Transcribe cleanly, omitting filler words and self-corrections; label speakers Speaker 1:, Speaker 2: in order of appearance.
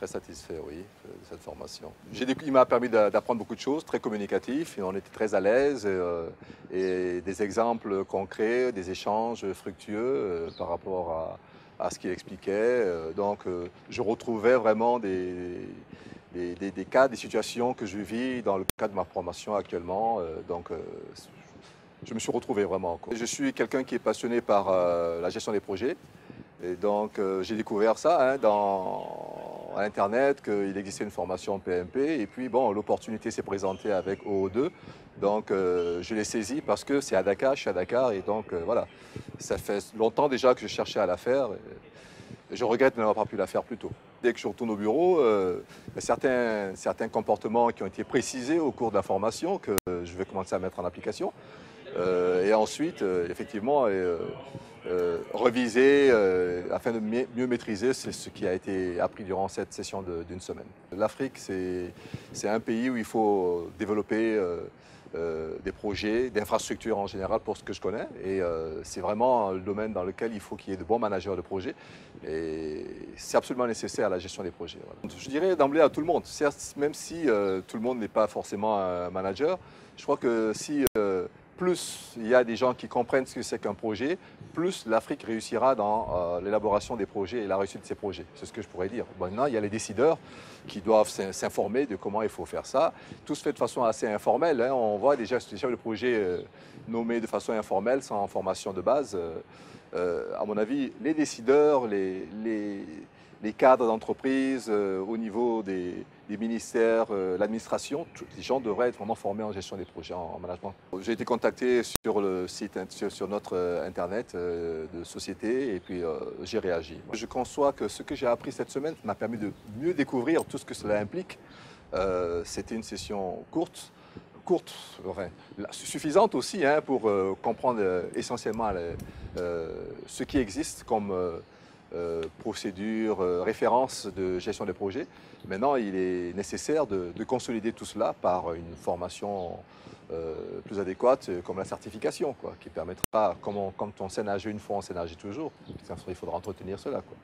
Speaker 1: très satisfait, oui, de cette formation. Il m'a permis d'apprendre beaucoup de choses, très communicatif, et on était très à l'aise, et des exemples concrets, des échanges fructueux par rapport à ce qu'il expliquait. Je retrouvais vraiment des cas, des situations que je vis dans le cadre de ma formation actuellement. Je me suis retrouvé vraiment. Je suis quelqu'un qui est passionné par la gestion des projets. Et donc, j'ai découvert ça dans Internet, qu'il existait une formation PMP. Et puis, bon, l'opportunité s'est présentée avec OO2. Donc, je l'ai saisie parce que c'est à Dakar, je suis à Dakar. Et donc, voilà, ça fait longtemps déjà que je cherchais à la faire. Et je regrette de n'avoir pas pu la faire plus tôt. Dès que je retourne au bureau, certains comportements qui ont été précisés au cours de la formation que je vais commencer à mettre en application. Et ensuite, effectivement, reviser afin de mieux maîtriser ce qui a été appris durant cette session d'une semaine. L'Afrique, c'est un pays où il faut développer des projets, d'infrastructures en général pour ce que je connais. Et c'est vraiment le domaine dans lequel il faut qu'il y ait de bons managers de projets. Et c'est absolument nécessaire à la gestion des projets. Voilà. Je dirais d'emblée à tout le monde, certes, même si tout le monde n'est pas forcément un manager, je crois que si plus il y a des gens qui comprennent ce que c'est qu'un projet, plus l'Afrique réussira dans l'élaboration des projets et la réussite de ces projets. C'est ce que je pourrais dire. Maintenant, il y a les décideurs qui doivent s'informer de comment il faut faire ça. Tout se fait de façon assez informelle. Hein. On voit déjà des chefs de projet nommés de façon informelle, sans formation de base. À mon avis, les décideurs, les cadres d'entreprise, au niveau des ministères, l'administration, les gens devraient être vraiment formés en gestion des projets, en management. J'ai été contacté sur le site, sur notre Internet de société, et puis j'ai réagi. Je conçois que ce que j'ai appris cette semaine m'a permis de mieux découvrir tout ce que cela implique. C'était une session courte, enfin, suffisante aussi hein, pour comprendre essentiellement ce qui existe comme procédure, référence de gestion des projets. Maintenant, il est nécessaire de consolider tout cela par une formation plus adéquate, comme la certification, quoi, qui permettra, comme on sait nager une fois, on sait nager toujours. Il faudra entretenir cela, quoi.